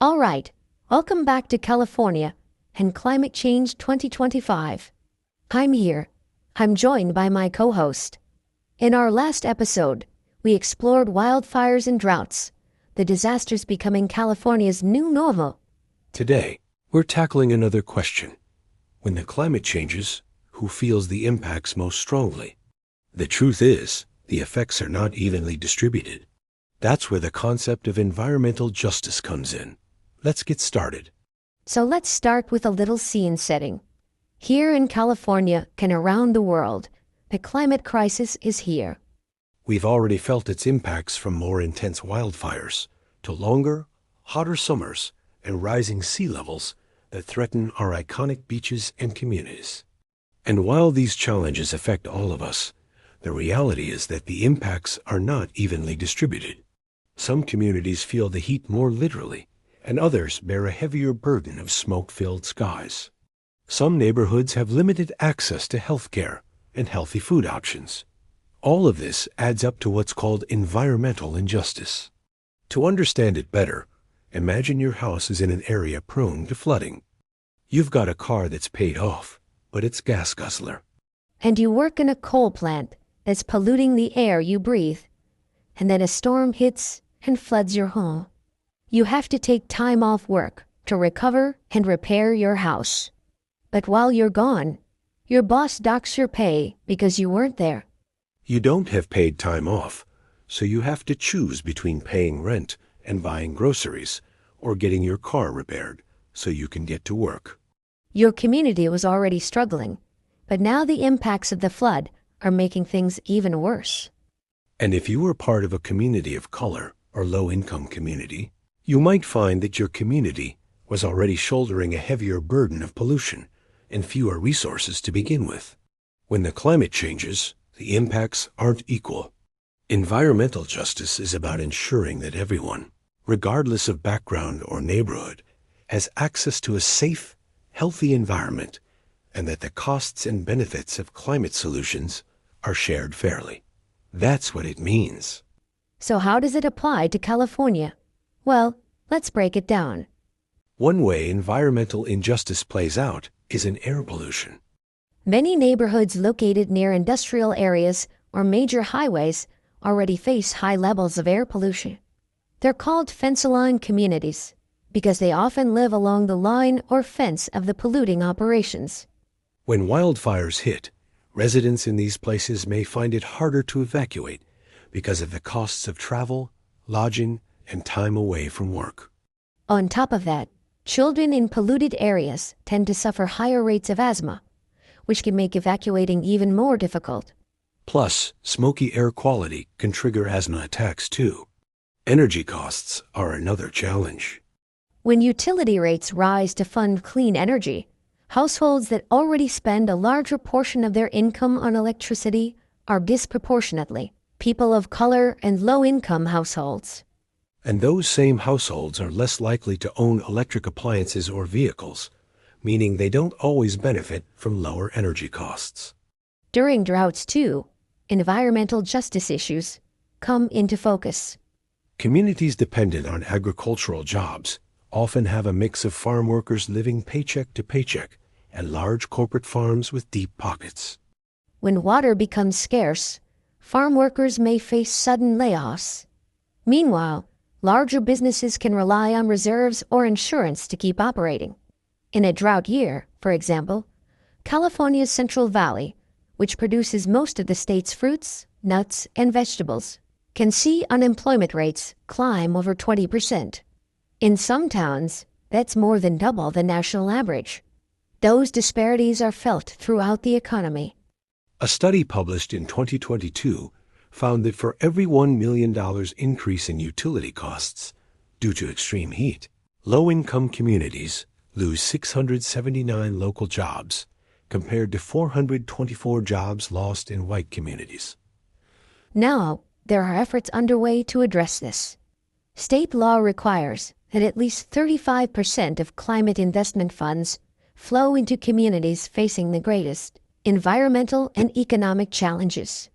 All right, welcome back to California and Climate Change 2025. I'm here. I'm joined by my co-host. In our last episode, we explored wildfires and droughts, the disasters becoming California's new normal. Today, we're tackling another question. When the climate changes, who feels the impacts most strongly? The truth is, the effects are not evenly distributed. That's where the concept of environmental justice comes in. Let's get started. So let's start with a little scene setting. Here in California and around the world, the climate crisis is here. We've already felt its impacts from more intense wildfires to longer, hotter summers and rising sea levels that threaten our iconic beaches and communities. And while these challenges affect all of us, the reality is that the impacts are not evenly distributed. Some communities feel the heat more literally, and others bear a heavier burden of smoke-filled skies. Some neighborhoods have limited access to health care and healthy food options. All of this adds up to what's called environmental injustice. To understand it better, imagine your house is in an area prone to flooding. You've got a car that's paid off, but it's gas guzzler. And you work in a coal plant that's polluting the air you breathe. And then a storm hits and floods your home. You have to take time off work to recover and repair your house. But while you're gone, your boss docks your pay because you weren't there. You don't have paid time off, so you have to choose between paying rent and buying groceries or getting your car repaired so you can get to work. Your community was already struggling, but now the impacts of the flood are making things even worse. And if you were part of a community of color or low-income community, you might find that your community was already shouldering a heavier burden of pollution and fewer resources to begin with. When the climate changes, the impacts aren't equal. Environmental justice is about ensuring that everyone, regardless of background or neighborhood, has access to a safe, healthy environment, and that the costs and benefits of climate solutions are shared fairly. That's what it means. So how does it apply to California? Well, let's break it down. One way environmental injustice plays out is in air pollution. Many neighborhoods located near industrial areas or major highways already face high levels of air pollution. They're called fence-line communities because they often live along the line or fence of the polluting operations. When wildfires hit, residents in these places may find it harder to evacuate because of the costs of travel, lodging, and time away from work. On top of that, children in polluted areas tend to suffer higher rates of asthma, which can make evacuating even more difficult. Plus, smoky air quality can trigger asthma attacks too. Energy costs are another challenge. When utility rates rise to fund clean energy, households that already spend a larger portion of their income on electricity are disproportionately people of color and low-income households. And those same households are less likely to own electric appliances or vehicles, meaning they don't always benefit from lower energy costs. During droughts, too, environmental justice issues come into focus. Communities dependent on agricultural jobs often have a mix of farm workers living paycheck to paycheck and large corporate farms with deep pockets. When water becomes scarce, farm workers may face sudden layoffs. Meanwhile, larger businesses can rely on reserves or insurance to keep operating. In a drought year, for example, California's Central Valley, which produces most of the state's fruits, nuts, and vegetables, can see unemployment rates climb over 20%. In some towns, that's more than double the national average. Those disparities are felt throughout the economy. A study published in 2022 found that for every $1 million increase in utility costs due to extreme heat, low-income communities lose 679 local jobs compared to 424 jobs lost in white communities. Now, there are efforts underway to address this. State law requires that at least 35% of climate investment funds flow into communities facing the greatest environmental and economic challenges.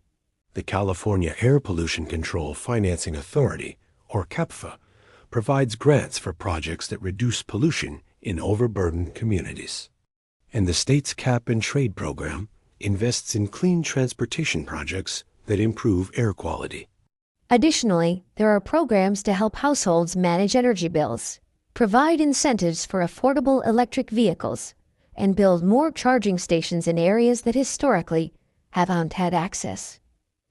The California Air Pollution Control Financing Authority, or CAPFA, provides grants for projects that reduce pollution in overburdened communities. And the state's Cap and Trade program invests in clean transportation projects that improve air quality. Additionally, there are programs to help households manage energy bills, provide incentives for affordable electric vehicles, and build more charging stations in areas that historically haven't had access.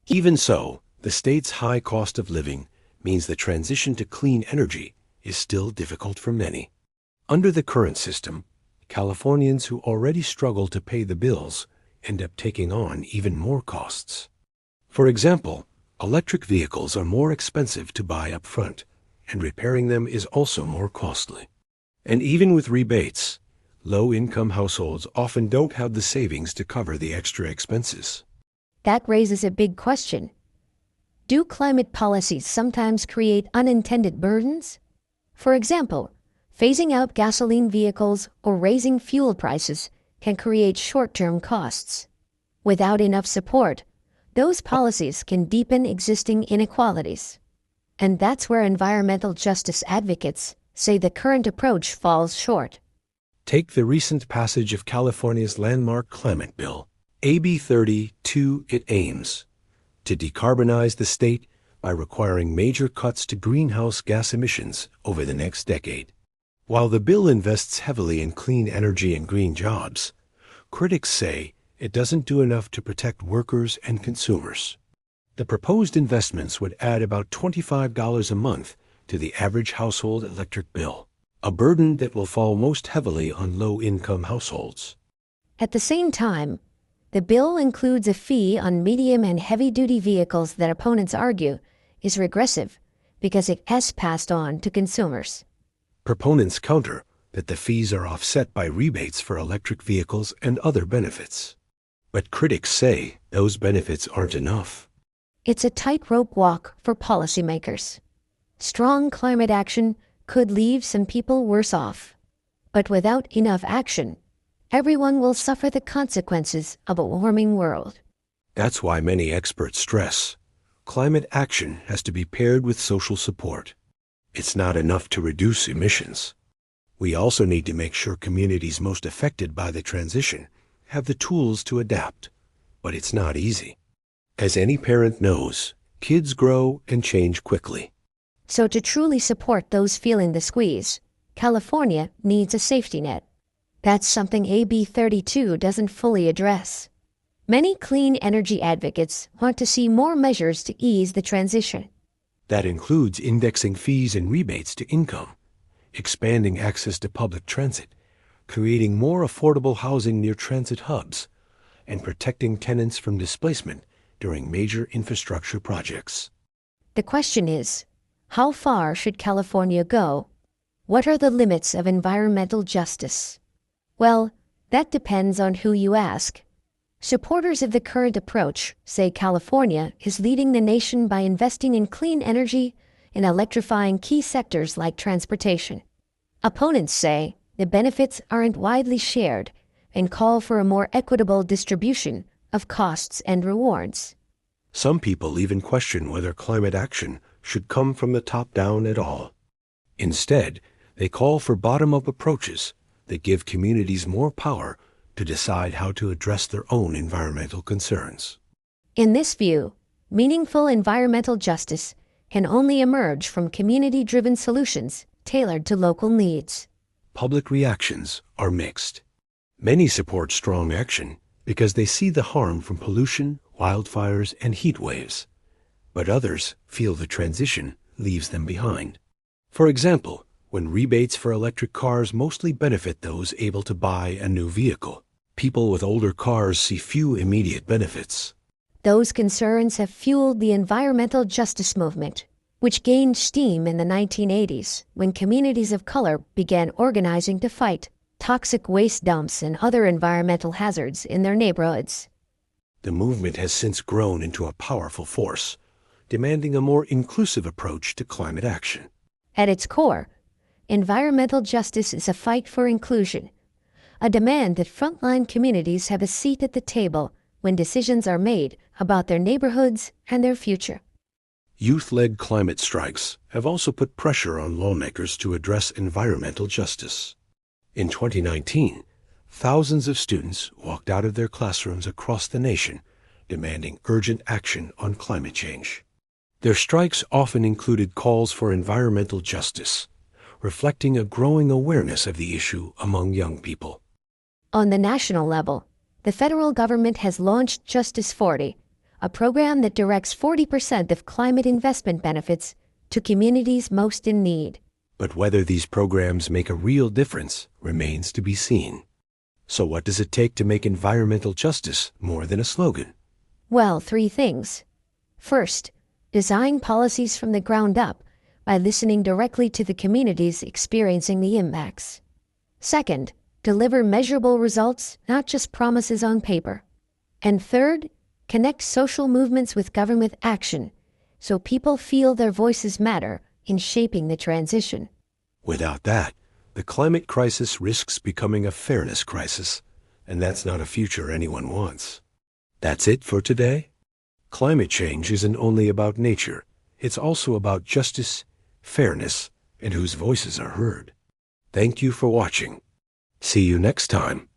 Even so, the state's high cost of living means the transition to clean energy is still difficult for many. Under the current system, Californians who already struggle to pay the bills end up taking on even more costs. For example, electric vehicles are more expensive to buy up front, and repairing them is also more costly. And even with rebates, low-income households often don't have the savings to cover the extra expenses. That raises a big question. Do climate policies sometimes create unintended burdens? For example, phasing out gasoline vehicles or raising fuel prices can create short-term costs. Without enough support, those policies can deepen existing inequalities. And that's where environmental justice advocates say the current approach falls short. Take the recent passage of California's landmark climate bill, AB 32. It aims to decarbonize the state by requiring major cuts to greenhouse gas emissions over the next decade. While the bill invests heavily in clean energy and green jobs, critics say it doesn't do enough to protect workers and consumers. The proposed investments would add about $25 a month to the average household electric bill, a burden that will fall most heavily on low-income households. At the same time, the bill includes a fee on medium and heavy-duty vehicles that opponents argue is regressive because it has passed on to consumers. Proponents counter that the fees are offset by rebates for electric vehicles and other benefits. But critics say those benefits aren't enough. It's a tightrope walk for policymakers. Strong climate action could leave some people worse off. But without enough action, everyone will suffer the consequences of a warming world. That's why many experts stress climate action has to be paired with social support. It's not enough to reduce emissions. We also need to make sure communities most affected by the transition have the tools to adapt. But it's not easy. As any parent knows, kids grow and change quickly. So to truly support those feeling the squeeze, California needs a safety net. That's something AB 32 doesn't fully address. Many clean energy advocates want to see more measures to ease the transition. That includes indexing fees and rebates to income, expanding access to public transit, creating more affordable housing near transit hubs, and protecting tenants from displacement during major infrastructure projects. The question is, how far should California go? What are the limits of environmental justice? Well, that depends on who you ask. Supporters of the current approach say California is leading the nation by investing in clean energy and electrifying key sectors like transportation. Opponents say the benefits aren't widely shared and call for a more equitable distribution of costs and rewards. Some people even question whether climate action should come from the top down at all. Instead, they call for bottom-up approaches that give communities more power to decide how to address their own environmental concerns. In this view, meaningful environmental justice can only emerge from community-driven solutions tailored to local needs. Public reactions are mixed. Many support strong action because they see the harm from pollution, wildfires, and heat waves. But others feel the transition leaves them behind. For example, when rebates for electric cars mostly benefit those able to buy a new vehicle, people with older cars see few immediate benefits. Those concerns have fueled the environmental justice movement, which gained steam in the 1980s when communities of color began organizing to fight toxic waste dumps and other environmental hazards in their neighborhoods. The movement has since grown into a powerful force, demanding a more inclusive approach to climate action. At its core, environmental justice is a fight for inclusion, a demand that frontline communities have a seat at the table when decisions are made about their neighborhoods and their future. Youth-led climate strikes have also put pressure on lawmakers to address environmental justice. In 2019, thousands of students walked out of their classrooms across the nation, demanding urgent action on climate change. Their strikes often included calls for environmental justice, reflecting a growing awareness of the issue among young people. On the national level, the federal government has launched Justice 40, a program that directs 40% of climate investment benefits to communities most in need. But whether these programs make a real difference remains to be seen. So what does it take to make environmental justice more than a slogan? Well, 3 things. First, design policies from the ground up by listening directly to the communities experiencing the impacts. Second, deliver measurable results, not just promises on paper. And third, connect social movements with government action so people feel their voices matter in shaping the transition. Without that, the climate crisis risks becoming a fairness crisis, and that's not a future anyone wants. That's it for today. Climate change isn't only about nature, it's also about justice, fairness, and whose voices are heard. Thank you for watching. See you next time.